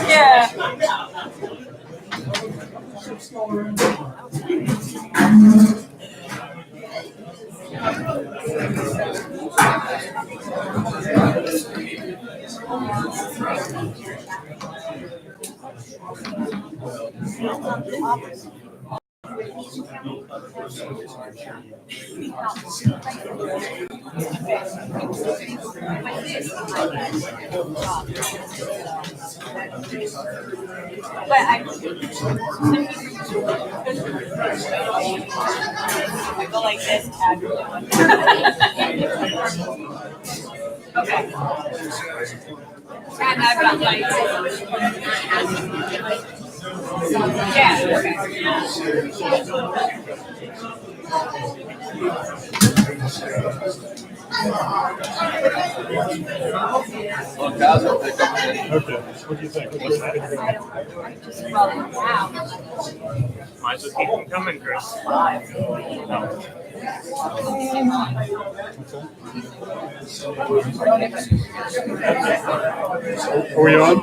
Yeah. But I go like this. Okay. And I've got like yeah. Okay. What do you think? Might as well keep them coming, Chris. Are we on?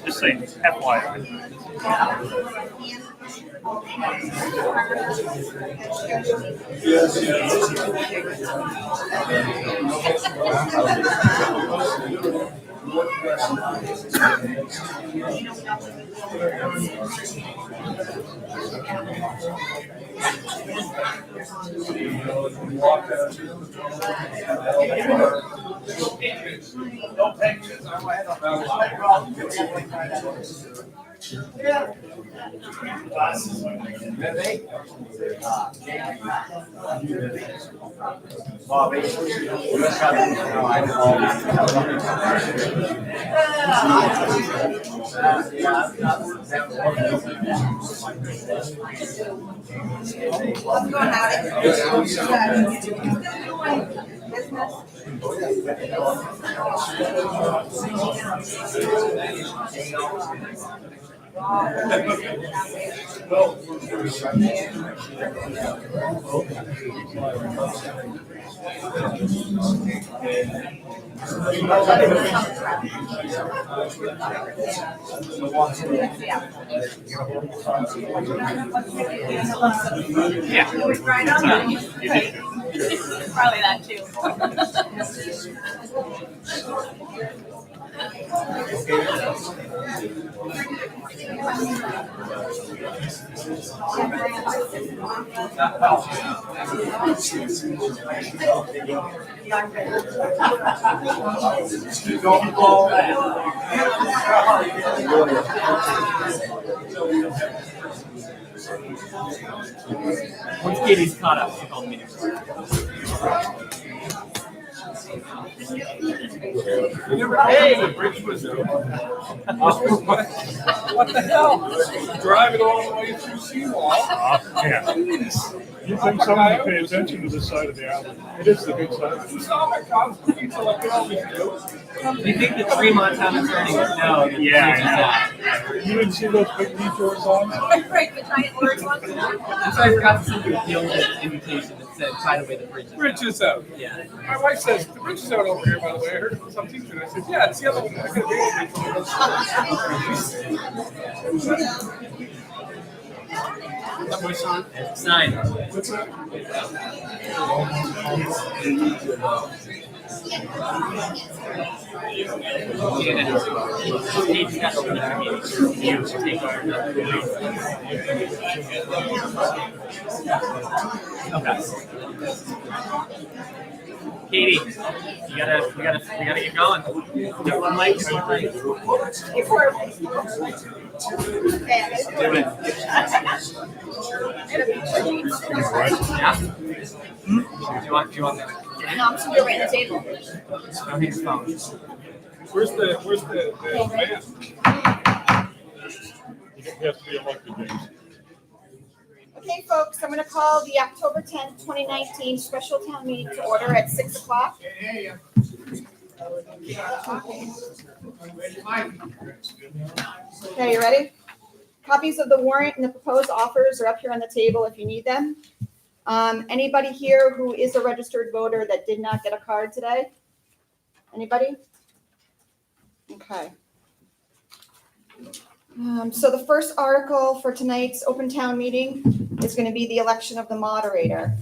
Just saying, FYI. Yeah. Right on that. Probably that too. Once Katie's caught up, she called me. Hey, the bridge was open. What the hell? Driving all the way through Seawall. Yeah. You think someone would pay attention to this side of the island? It is the good side. You saw my comments for pizza like they always do. You think that Fremont Town is turning? No. Yeah, You didn't see those big detours on? Right, the giant orange one. I'm sorry, I forgot to send you the old invitation that said, by the way, the bridge is Bridge is out. Yeah. My wife says, the bridge is out over here, by the way. I heard it from some teacher. And I said, yeah, it's the other one. I could What was Sean? 9. What's that? Katie's got open the meeting. You take over. Okay. Katie, we gotta get going. Got one mic, Do it. Yeah. Do you want that? No, I'm just gonna do it right at the table. Oh, he's phone. Where's the man? You have to be elected, James. Okay, folks, I'm gonna call the October 10th, 2019 special town meeting to order at 6 o'clock. Okay, you ready? Copies of the warrant and the proposed offers are up here on the table if you need them. Anybody here who is a registered voter that did not get a card today? Anybody? Okay. So the first article for tonight's open town meeting is going to be the election of the moderator.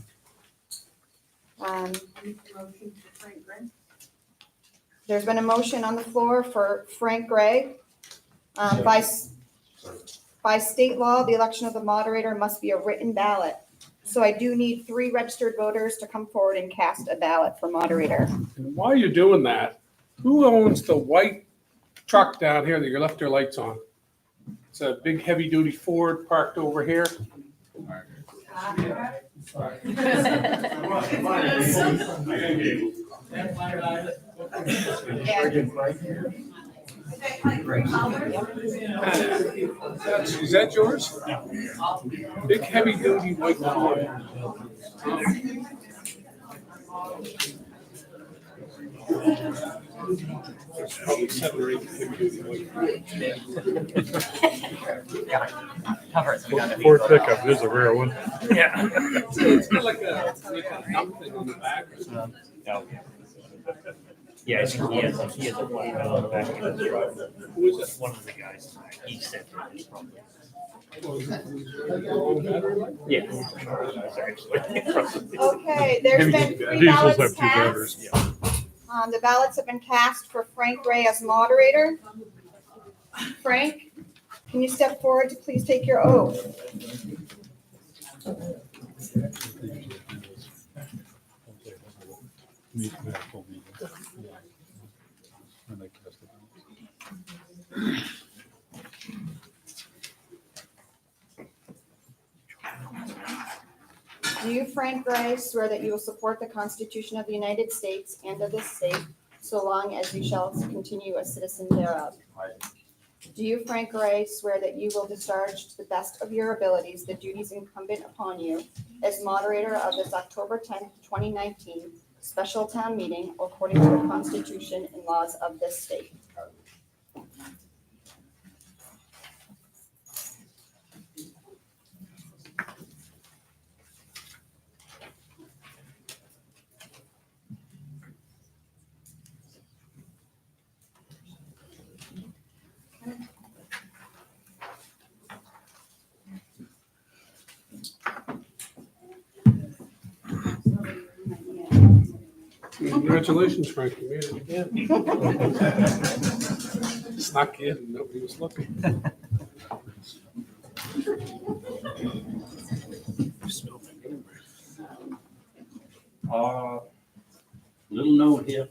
There's been a motion on the floor for Frank Gray. By state law, the election of the moderator must be a written ballot. So I do need 3 registered voters to come forward and cast a ballot for moderator. And while you're doing that, who owns the white truck down here that you left your lights on? It's a big heavy-duty Ford parked over here. Is that yours? Big heavy-duty white Ford. There's probably 7 or 8 heavy-duty white Fords. Cover it. So we got it. Ford pickup is a rare one. Yeah. It's got like a thumb thing on the back or something. Yeah, I think he has a plane on the back of the truck. Who is it? One of the guys, he said. Yeah. Okay, there's been 3 Diesels ballots have 2 cast. voters. The ballots have been cast for Frank Gray as moderator. Frank, can you step forward to please take your oath? Do you, Frank Gray, swear that you will support the Constitution of the United States and of this state, so long as you shall continue a citizen thereof? Do you, Frank Gray, swear that you will discharge to the best of your abilities the duties incumbent upon you as moderator of this October 10th, 2019 special town meeting according to the Constitution and laws of this state? Congratulations, Frank, you made it again. Snuck in, and nobody was looking. Little note here.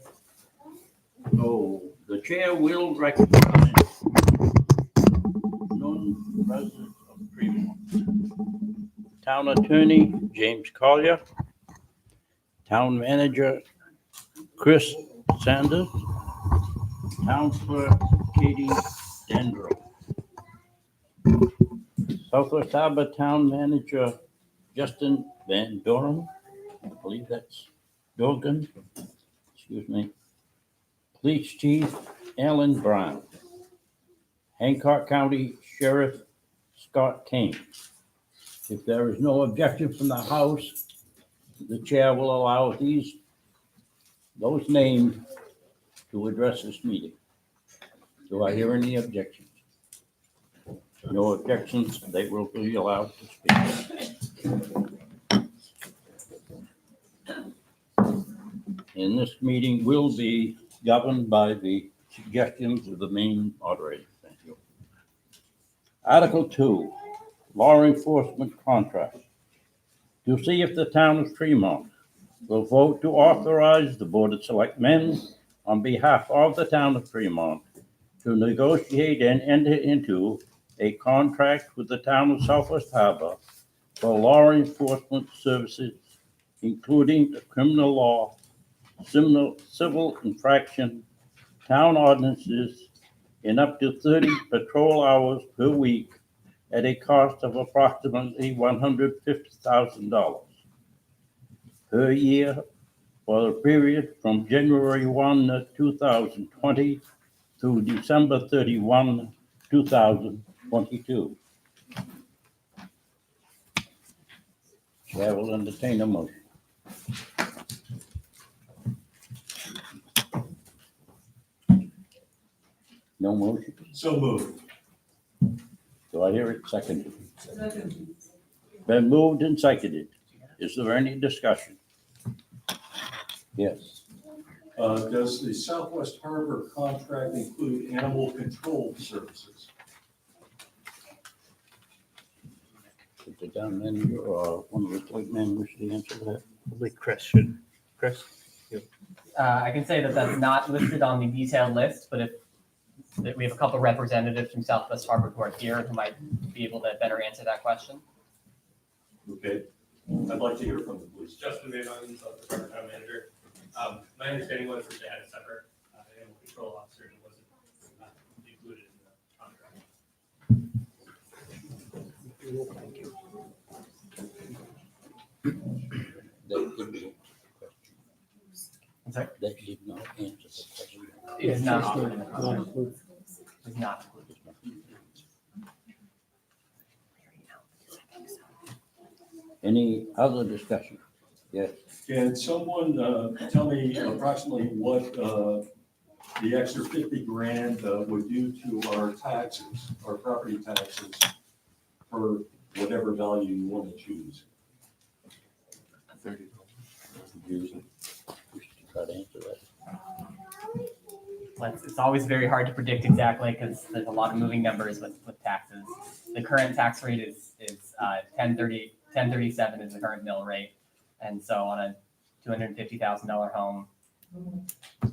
So the chair will recognize non-residents of Fremont. Town Attorney James Collier, Town Manager Chris Sanders, Town Clerk Katie Dendro, Southwest Harbor Town Manager Justin Van Doren, I believe that's Dorgan, excuse me. Police Chief Alan Brown, Hancock County Sheriff Scott Kane. If there is no objection from the House, the chair will allow those named to address this meeting. Do I hear any objections? No objections, they will be allowed to speak. And this meeting will be governed by the suggestions of the main moderator. Thank you. Article 2, Law Enforcement Contract. To see if the town of Fremont will vote to authorize the Board of Selectmen on behalf of the town of Fremont to negotiate and enter into a contract with the town of Southwest Harbor for law enforcement services, including the criminal law civil infraction, town ordinances, and up to 30 patrol hours per week at a cost of approximately $150,000 per year for the period from January 1, 2020 through December 31, 2022. Chair will entertain a motion. No motion? So moved. Do I hear it seconded? Been moved and seconded. Is there any discussion? Yes. Does the Southwest Harbor contract include animal control services? Is the town manager or one of the select men wish to answer that? Probably Chris should. Chris? I can say that that's not listed on the detailed list, but if that we have a couple representatives from Southwest Harbor who are here who might be able to better answer that question. Okay, I'd like to hear from the police. Justin Van Orden, Southwest Harbor Town Manager. My understanding was that they had a separate animal control officer and it wasn't included in the contract. That did not. I'm sorry? That did not answer the question. It is not included in the contract. It's not included. Any other discussion? Yes. Can someone tell me approximately what the extra 50 grand would do to our taxes, our property taxes, for whatever value you want to choose? You try to answer that. It's always very hard to predict exactly because there's a lot of moving numbers with taxes. The current tax rate is 1037 is the current mill rate. And so on a $250,000 home,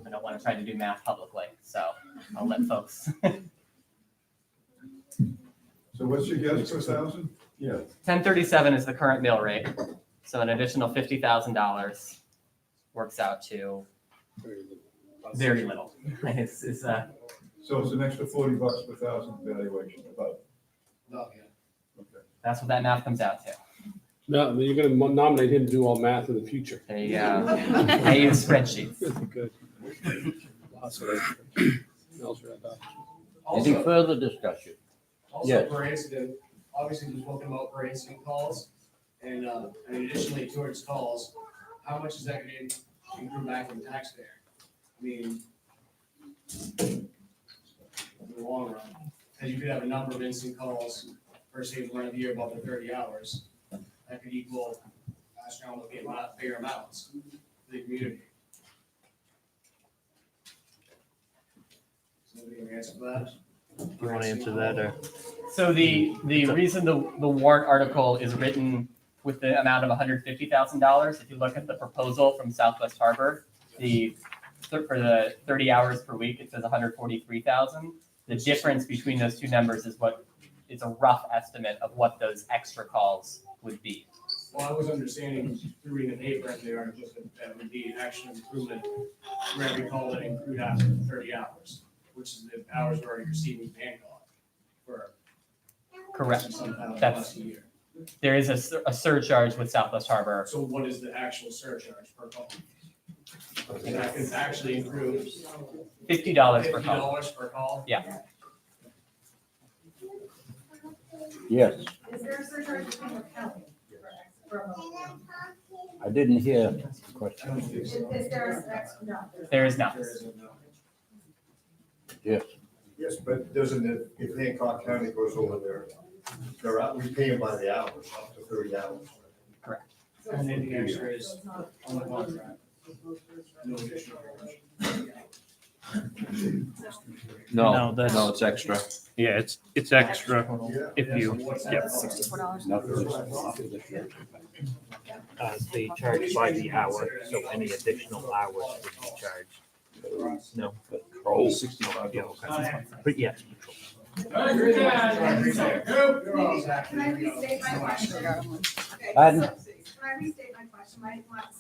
I don't want to try to do math publicly, so I'll let folks. So what's your guess per thousand? Yeah, 1037 is the current mill rate. So an additional $50,000 works out to very little. It's, So it's an extra $40 per thousand valuation, about. that's what that math comes out to. No, you're gonna nominate him to do all math in the future. I use spreadsheets. Good. Any further discussion? Also, Yes. per incident, obviously there's one out per incident calls, and additionally towards calls, how much is that gonna accrue back from the taxpayer? I mean, in the long run, because you could have a number of instant calls per se run of the year above the 30 hours, that could equal astronomically bigger amounts to the community. Somebody can answer that? You want to answer that or? So the reason the warrant article is written with the amount of $150,000, if you look at the proposal from Southwest Harbor, for the 30 hours per week, it says 143,000. The difference between those two numbers is what is a rough estimate of what those extra calls would be. Well, I was understanding through reading the paper and the articles that would be an actual improvement for every call that accrued after 30 hours, which is the hours we're already receiving van call for. Correct. Some thousand That's- plus a year. There is a surcharge with Southwest Harbor. So what is the actual surcharge per call? And that can actually improve $50 per call. $50 per call? Yeah. Yes, Is there a surcharge between the county? I didn't hear the question. Is there a, no? There is not. There isn't, no. Yes. Yes, but doesn't if Hancock County goes over there, we pay them by the hours, up to 30 hours. And then the extra is on the contract. No additional. No, that's. No, it's extra. Yeah, it's extra if you, yeah. They charge by the hour, so any additional hours would be charged. No. Patrol, $65. Yeah, okay. But yes. Can I restate my question? Okay, Pardon? so- Can I restate my question?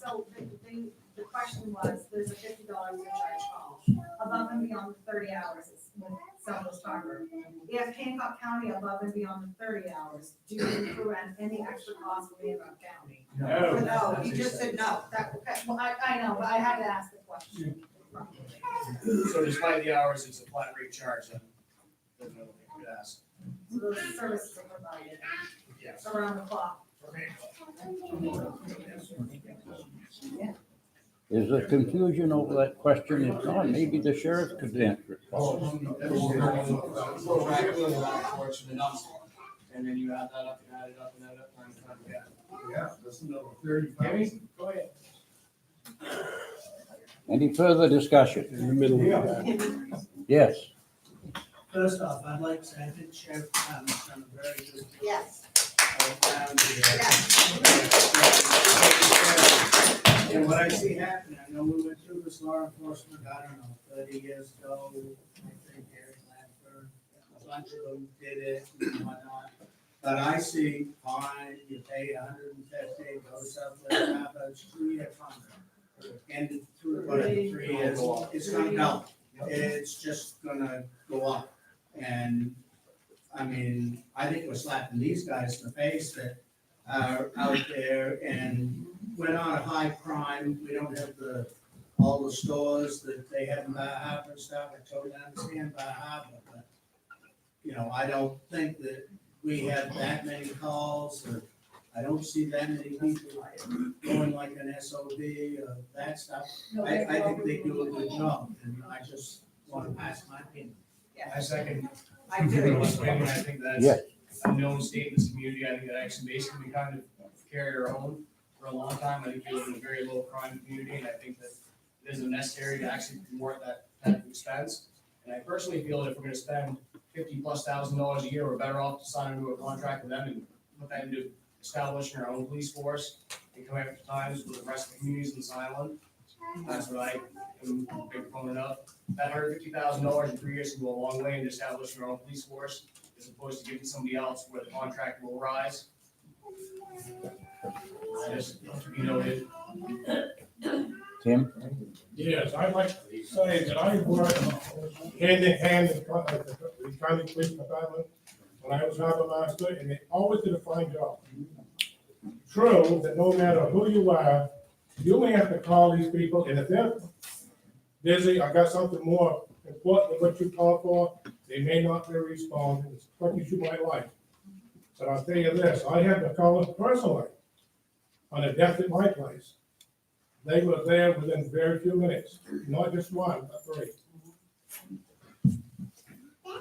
So the question was, there's a $50 recharge call, above and beyond the 30 hours it's with Southwest Harbor. If Hancock County above and beyond the 30 hours, do you incur any extra cost for Hancock County? No, you just said no. That, okay, well, I know, but I had to ask the question. So despite the hours, it's a flat rate charge then? There's no, we could ask. So those services are provided Yes. around the clock. Okay. Is there confusion over that question? If not, maybe the sheriff could answer it. And then you add that up and add it up and add it up, times, yeah. Yeah, that's another 30,000. Jamie, go ahead. Any further discussion? In the middle of that. Yes. First off, I'd like to say I think Sheriff Thomas done a very good job Yes. around here. And what I see happening, I know we went through this law enforcement, I don't know, 30 years ago, I think Eric Lansford, a bunch of them did it and whatnot. But I see fine, you pay 150, go Southwest Harbor, it's 3-year contract. And through whatever 3 years, it's gonna go. It's just gonna go up. And, I mean, I think we're slapping these guys in the face that are out there and we're not a high crime. We don't have all the stores that they have in Bar Harbor and stuff. I totally understand Bar Harbor, but, you know, I don't think that we have that many calls or I don't see that many people going like an SOB or that stuff. I think they do a good job and I just want to pass my opinion. I second. I do. Everyone's opinion. I think that's Yes. a known state in this community. I think that actually basically we kind of carried our own for a long time. I think we live in a very low crime community and I think that it isn't necessary to actually promote that type of expense. And I personally feel that if we're gonna spend $50,000+ a year, we're better off to sign into a contract with them and put that into establishing our own police force and come after times with the rest of the communities in this island. That's what I am a big proponent of. That $150,000 in 3 years can go a long way in establishing our own police force as opposed to giving somebody else where the contract will rise. I just, to be noted. Tim? Yes, I'd like to say that I worked hand in hand with the county police department when I was harbor master, and they always did a fine job. True, that no matter who you are, you may have to call these people, and if they're busy, I got something more important than what you call for, they may not be responding as quick as you might like. But I'll tell you this, I had to call them personally on a death at my place. They were there within very few minutes, not just one, but 3.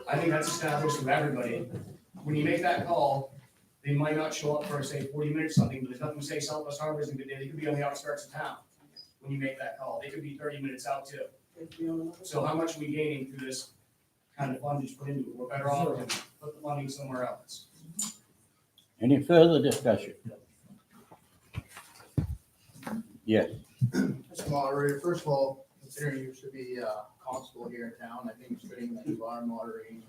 I think that's established with everybody. When you make that call, they might not show up for, say, 40 minutes or something, but there's nothing to say Southwest Harbor isn't good day. They could be on the outskirts of town when you make that call. They could be 30 minutes out too. So how much are we gaining through this kind of fund just put into it? We're better off to put the funding somewhere else. Any further discussion? Yes. Mr. Moderator, first of all, considering you should be constable here in town, I think it's fitting that you are moderating.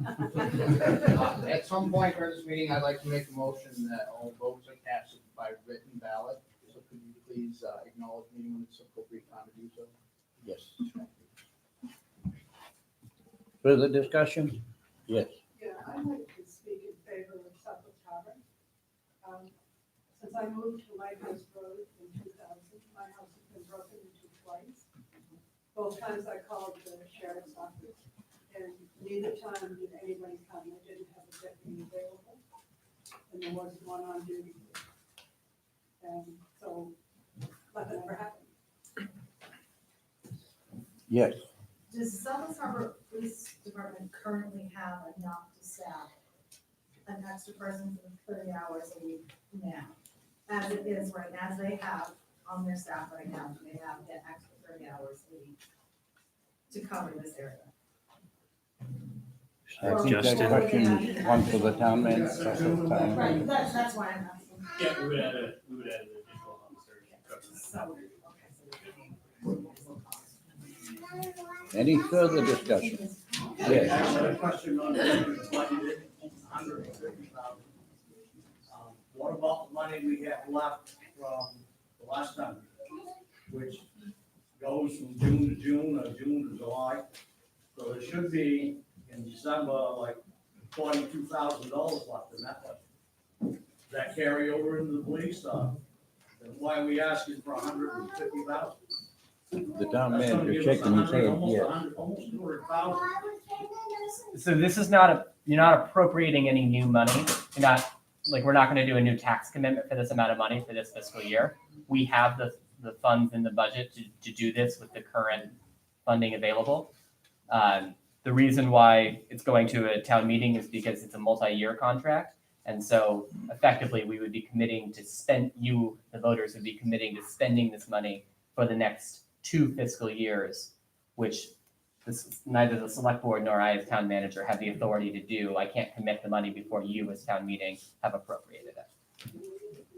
At some point during this meeting, I'd like to make a motion that all votes are cast by written ballot. So could you please acknowledge me when it's appropriate time to do so? Yes. Further discussion? Yes. Yeah, I'd like to speak in favor of Southwest Harbor. Since I moved to Lighthouse Road in 2000, my house has been broken into twice. Both times I called the sheriff's office, and neither time did anybody come. I didn't have a deputy available, and there wasn't one on duty. And so, nothing ever happened. Yes. Does Southwest Harbor Police Department currently have enough to staff an extra person for 30 hours a week now? As it is right now, as they have on their staff right now, do they have that extra 30 hours a week to cover this area? I think that question is one for the town manager. Right, that's why I'm asking. Yeah, we would add an additional officer. So, okay, Any further discussion? Yes. Actually, a question on the budget, $150,000. What about the money we have left from the last time, which goes from June to June or June to July. So there should be in December, like $42,000 left in that budget. Does that carry over into the police? Then why are we asking for $150,000? The town That's gonna manager give us shaking his 100, head, almost yes. 100, almost 200,000. So this is not you're not appropriating any new money. You're not, like, we're not gonna do a new tax commitment for this amount of money for this fiscal year. We have the funds in the budget to do this with the current funding available. The reason why it's going to a town meeting is because it's a multi-year contract. And so effectively, we would be committing to spend, the voters would be committing to spending this money for the next 2 fiscal years, which neither the select board nor I as town manager have the authority to do. I can't commit the money before you as town meeting have appropriated it.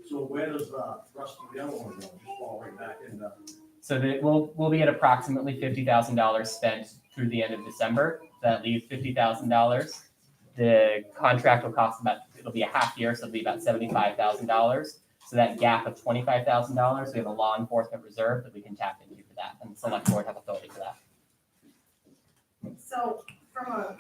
So where does the rest of the other one go? Just fall right back in the. So that we'll be at approximately $50,000 spent through the end of December. That leaves $50,000. The contract will cost it'll be a half year, so it'll be about $75,000. So that gap of $25,000, we have a law enforcement reserve that we can tap into for that, and the select board have authority for that. So from a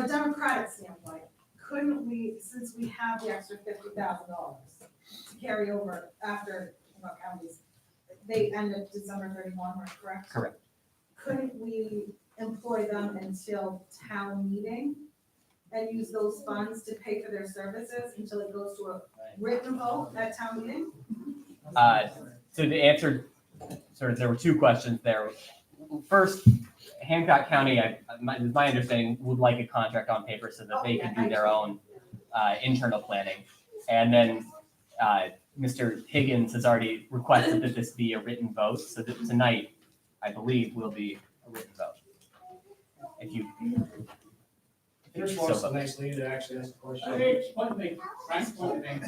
democratic standpoint, couldn't we, since we have the extra $50,000 to carry over after Hancock County's, they end of December 31, correct? Correct. Couldn't we employ them until town meeting and use those funds to pay for their services until it goes to a written vote at town meeting? So to answer, there were 2 questions there. First, Hancock County, my understanding, would like a contract on paper so that they can do their own internal planning. And then Mr. Higgins has already requested that this be a written vote, so that tonight, I believe, will be a written vote. If you. In response to the next lady that actually asked the question. One thing, Frank, one thing.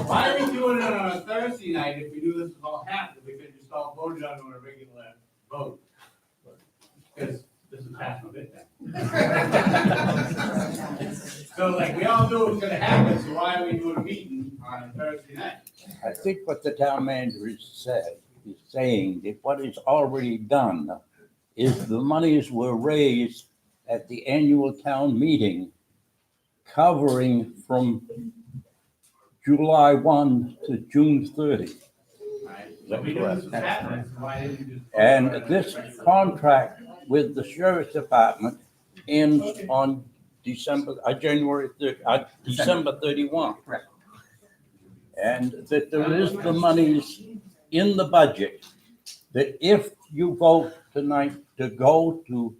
Why are we doing it on a Thursday night if we knew this was all happening? We could just all voted on it on a regular vote. Because this is half of it then. So like, we all knew it was gonna happen, so why are we doing a meeting on a Thursday night? I think what the town manager is saying that what is already done is the monies were raised at the annual town meeting, covering from July 1 to June 30. So we knew this was happening, so why didn't you just? And this contract with the sheriff's department ends on December 31. Correct. And that there is the monies in the budget that if you vote tonight to go to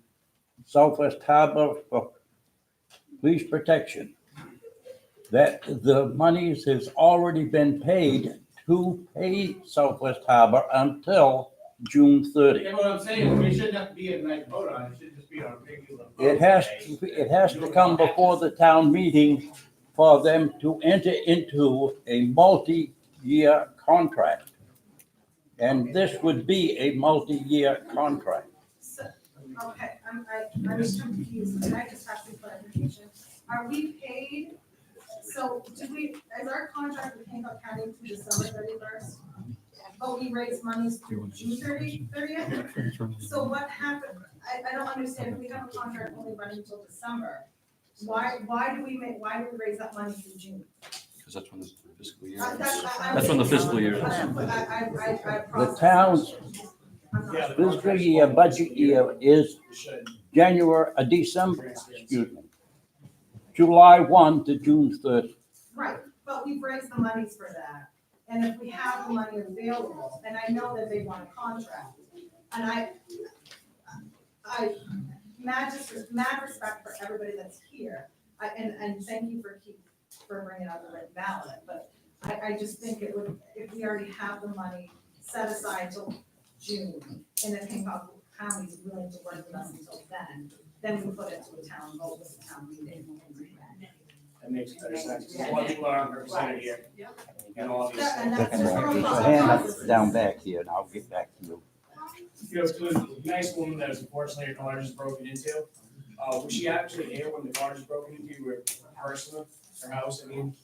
Southwest Harbor for police protection, that the monies has already been paid to pay Southwest Harbor until June 30. Yeah, what I'm saying is we shouldn't have to be a night vote on it, it should just be on a regular vote. It has to come before the town meeting for them to enter into a multi-year contract. And this would be a multi-year contract. So, okay, I'm just confused, can I just have some clarification? Are we paid, so do we, is our contract with Hancock County through December 31st? But we raise monies through June 30th? So what happened, I don't understand, if we have a contract only running until December, why do we raise that money through June? Because that's when the fiscal year That's when the fiscal year is. The town's fiscal year, budget year is July 1 to June 30. Right, but we've raised the monies for that, and if we have the money available, and I know that they want a contract, and mad respect for everybody that's here, and thank you for bringing out the written ballot, but I just think it would, if we already have the money set aside till June, and if Hancock County is willing to work with us until then we put it to a town vote with a town meeting. That makes better sense, because a lot of people aren't represented here. And all these. And that's There's just from a a hand up down back here, and I'll get back to you. You know, to a nice woman that was unfortunately her car just broken into. Was she actually here when the car was broken into, her personal, her house? I mean,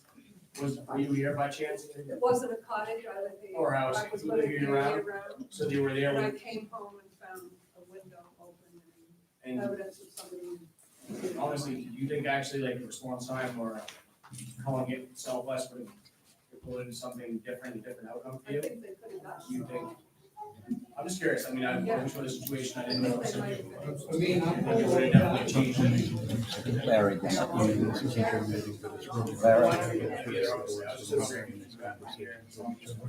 were you here by chance? It wasn't a cottage, I lived here. Or house, I was you living lived here year-round? year-round. So you were there And I when, came home and found a window open and and evidence of somebody. honestly, do you think actually like the response time or calling it Southwest would have included something different, a different outcome for I you? think they could have done. You think? I'm just curious, I mean, I'm Yeah. sure the situation, I didn't know. They might have been. I mean, I'm. It would have definitely changed anything. Very good.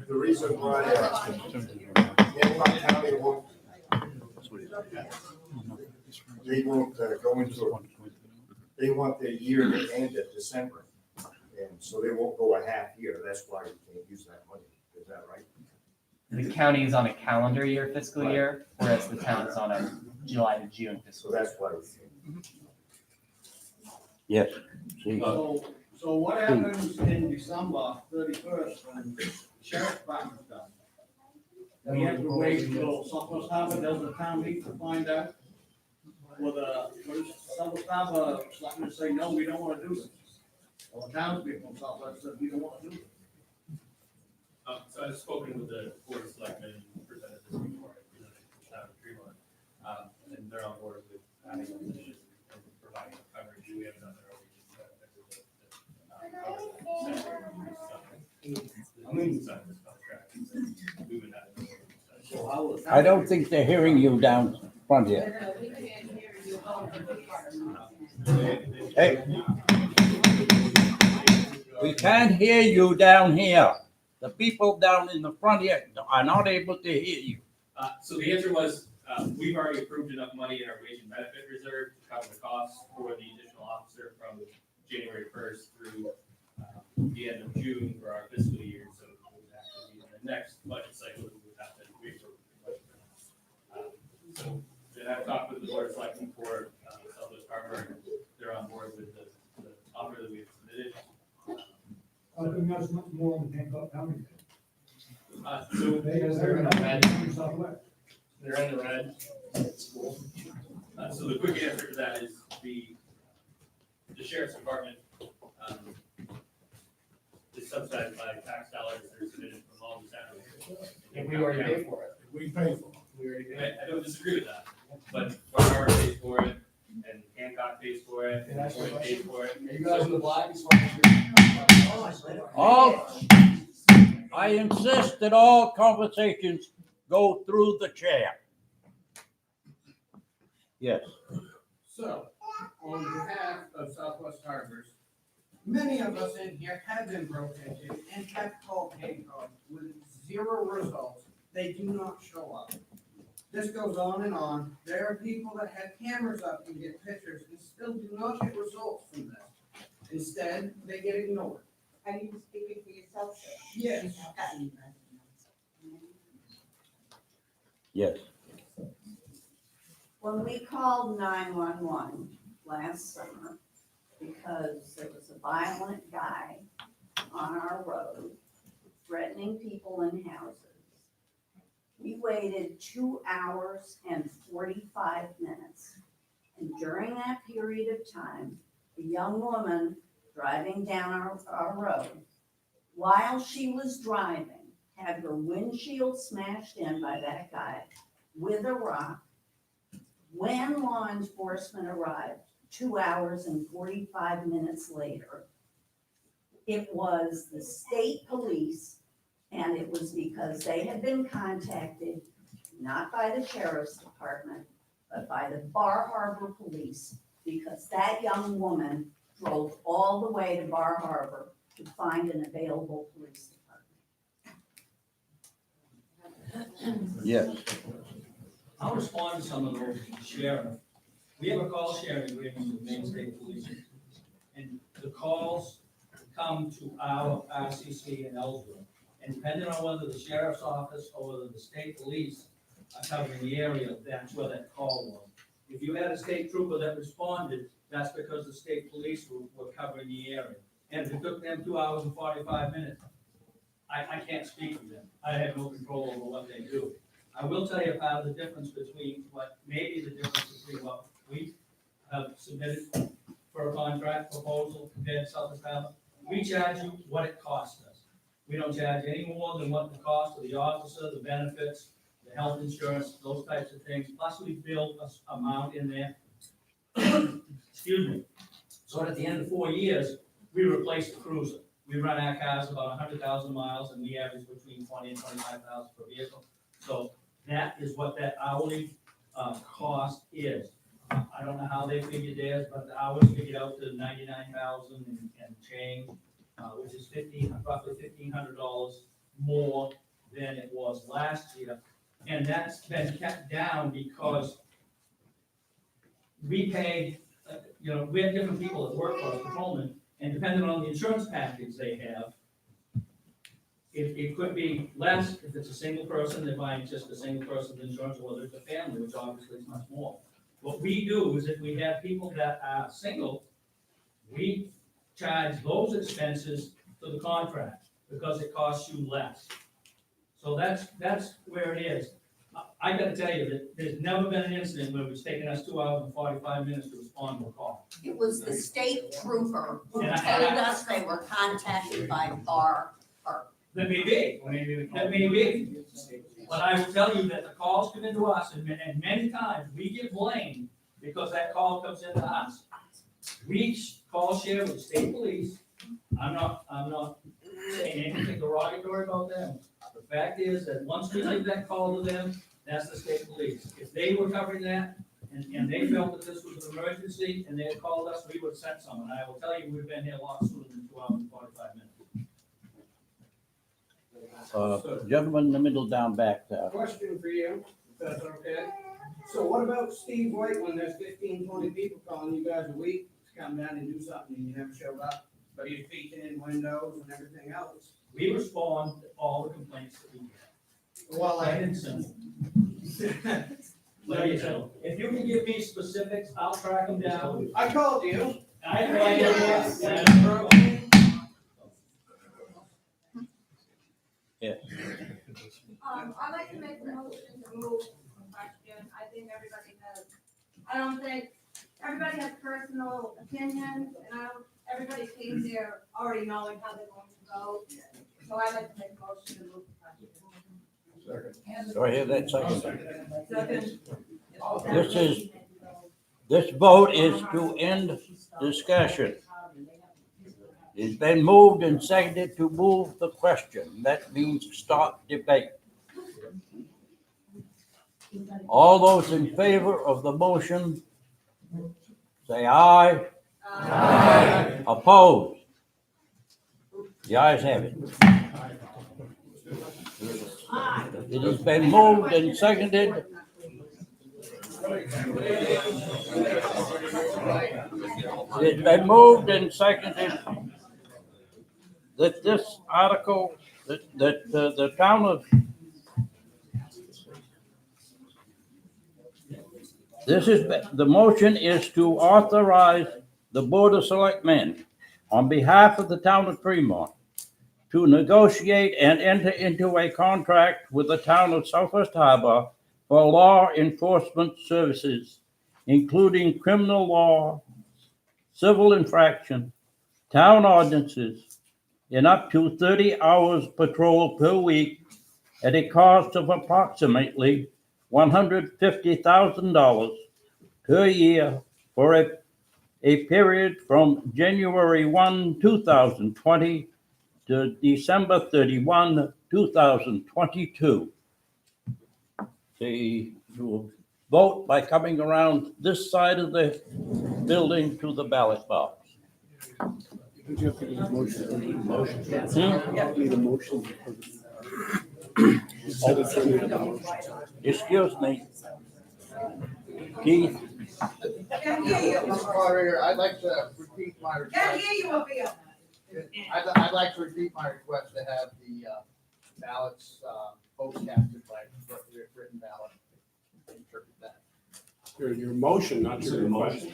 The reason why, Hancock County won't, they won't go into it. They want their year to end at December. And so they won't go a half year. That's why you can't use that money. Is that right? The county is on a calendar year fiscal year, whereas the town is on a July to June So fiscal year. that's why we can't. Yes, see, So what happens in December 31st when the sheriff's department's done? We have to wait till Southwest Harbor does the town meeting to find out whether, Southwest Harbor, selectmen say, no, we don't wanna do this. Or the townspeople in Southwest said, we don't wanna do it. So I've spoken with the board of selectmen, and presented this before, I presented it to town of Tremont, and they're on board with having a position and providing coverage. We have another I mean, sign this contract, so we would have. so how was. I don't think they're hearing you down front here. Hey. We can't hear you down here. The people down in the front here are not able to hear you. So the answer was, we've already approved enough money in our wage and benefit reserve to cover the costs for the additional officer from January first through the end of June for our fiscal year. So it would actually be in the next budget cycle, we would have to reapprove the budget for that. So then I've talked with the board of selectmen for Southwest Harbor, and they're on board with the offer that we have submitted. I think that's much more than Hancock County. So Because they're in the red. Southwest. They're in the red. So the quick answer to that is the sheriff's department is subsidized by tax dollars that are submitted from all the towns. And we already paid for it. We pay for it. We already paid. I don't disagree with that, but Bar pays for it, and Hancock pays for it, Can and I ask you a Floyd pays question? for it. Are you guys in the black as far as your? All, I insist that all conversations go through the chair. Yes, So, on behalf of Southwest Harbors, many of us in here have been broken into and have called Hancock with zero results. They do not show up. This goes on and on. There are people that have cameras up and get pictures and still do not get results from this. Instead, they get ignored. Are you speaking for yourself, sir? Yes. yes. When we called 911 last summer, because there was a violent guy on our road threatening people in houses, we waited 2 hours and 45 minutes. And during that period of time, a young woman driving down our road, while she was driving, had her windshield smashed in by that guy with a rock. When law enforcement arrived 2 hours and 45 minutes later, it was the state police, and it was because they had been contacted, not by the sheriff's department, but by the Bar Harbor Police, because that young woman drove all the way to Bar Harbor to find an available police department. Yes. I'll respond to some of those, Sheriff. We have a call sharing agreement with Maine State Police. And the calls come to our RCC in Ellsworth. And depending on whether the sheriff's office or whether the state police are covering the area, that's where that call was. If you had a state trooper that responded, that's because the state police were covering the area. And if it took them 2 hours and 45 minutes, I can't speak for them. I have no control over what they do. I will tell you about the difference between what we have submitted for a contract proposal compared to Southwest Harbor. we charge you what it costs us. We don't charge any more than what the cost of the officer, the benefits, the health insurance, those types of things, plus we build a amount in there. Excuse me. So at the end of 4 years, we replace the cruiser. We run our cars about 100,000 miles, and we average between 20 and 25,000 per vehicle. So that is what that hourly cost is. I don't know how they figured theirs, but the hours figured out to 99,000 and change, which is roughly $1,500 more than it was last year. And that's been kept down because we pay, we have different people that work for us, patrolmen, and depending on the insurance package they have, it could be less if it's a single person, they're buying just a single person's insurance, or whether it's a family, which obviously is much more. What we do is if we have people that are single, we charge those expenses to the contract because it costs you less. So that's where it is. I gotta tell you that there's never been an incident where it's taken us 2 hours and 45 minutes to respond to a call. It was the state trooper who And told us they were contacted by bar. That may be, that may be. But I will tell you that the calls come into us, and many times we get blamed because that call comes into us. We call share with the state police. I'm not saying anything derogatory about them. The fact is that once we leave that call to them, that's the state police. If they were covering that, and they felt that this was an emergency, and they had called us, we would have sent someone. I will tell you, we've been here a lot sooner than 2 hours and 45 minutes. Gentleman in the middle down back there. Question for you, if that's okay. So what about Steve White when there's 15, 20 people calling you guys a week to come down and do something and you never show up? But he's peeking in windows and everything else. We respond to all the complaints that we get. Well, Plain and simple. Plain and simple. If you can give me specifics, I'll track them down. I called you. I know. I'd like to make a motion to move the question. I think I don't think, everybody has personal opinions, and everybody came here already knowing how they're going to vote. So I'd like to make a motion to move the question. Do I hear that second? Second. This vote is to end discussion. It's been moved and seconded to move the question. That means stop debate. All those in favor of the motion, say aye. Aye. Opposed? The ayes have it. It has been moved and seconded. It's been moved and seconded that this article, that the town of, the motion is to authorize the Board of Selectmen on behalf of the town of Fremont to negotiate and enter into a contract with the town of Southwest Harbor for law enforcement services, including criminal law, civil infraction, town ordinances, and up to 30 hours patrol per week at a cost of approximately $150,000 per year for a period from January 1, 2020 to December 31, 2022. The vote by coming around this side of the building to the ballot box. Excuse me. Keith? Can't hear you. Mr. Moderator, I'd like to repeat my Can't request. hear you up here. I'd like to repeat my request to have the ballots, votes casted by written ballot. Interpret that. Your motion, not your request.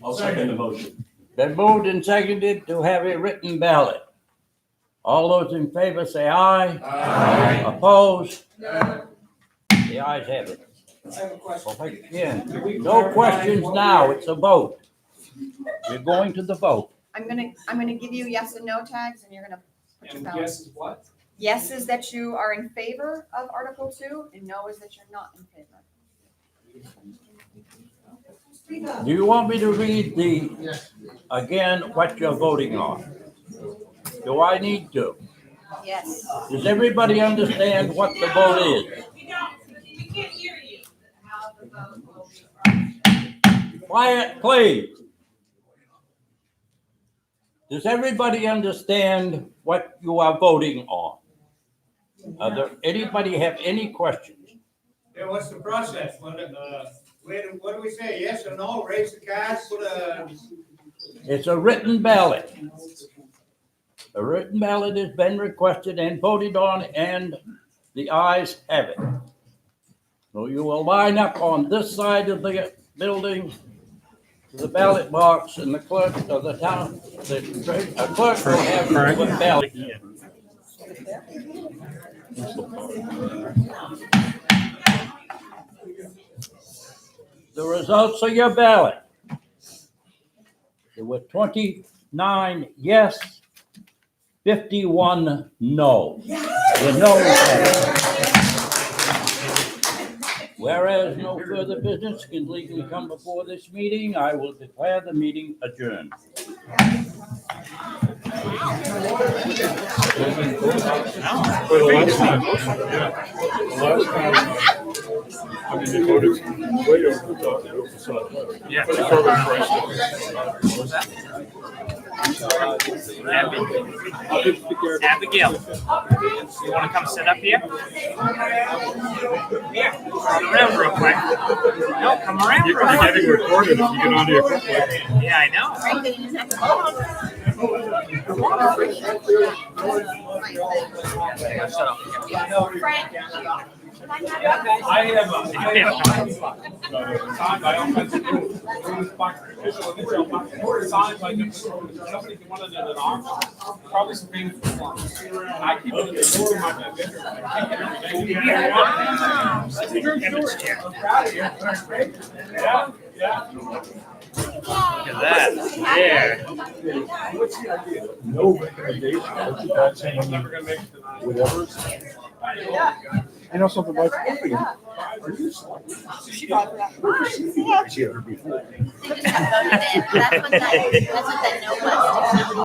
I'll second the motion. Been moved and seconded to have a written ballot. All those in favor say aye. Aye. Opposed? No. The ayes have it. I have a question. Well, again, no questions now, it's a vote. We're going to the vote. I'm gonna give you yes and no tags and you're gonna put your And ballot. guess is what? Yes is that you are in favor of Article 2 and no is that you're not in favor. Do you want me to read again, what you're voting on? Do I need to? Yes. Does everybody understand what the vote is? We can't hear you. Quiet, please. Does everybody understand what you are voting on? Anybody have any questions? Yeah, what's the process? What do we say? Yes or no? Raise the cards, put a. It's a written ballot. A written ballot has been requested and voted on, and the ayes have it. So you will line up on this side of the building, the ballot box, and the clerk of the town, the clerk will have the ballot. The results of your ballot. There were 29 yes, 51 no. The no. Whereas no further business can legally come before this meeting, I will declare the meeting adjourned. For the last time, yeah. The last time, I mean, they voted way over the top. Yeah. Abigail, you want to come sit up here? Here, come around real quick. No, come around real quick. You're getting recorded if you get onto your quick. Yeah, I know. Frank. I have signs like if somebody wanted it at auction, probably some things. I keep it in the door of my bedroom. I keep it every day. Yeah, yeah. Look at that. There. What's the idea? No recommendation. What's the bad saying? Whatever. You know something about coffee? Are you She brought it up. I see her before. That's what that no was.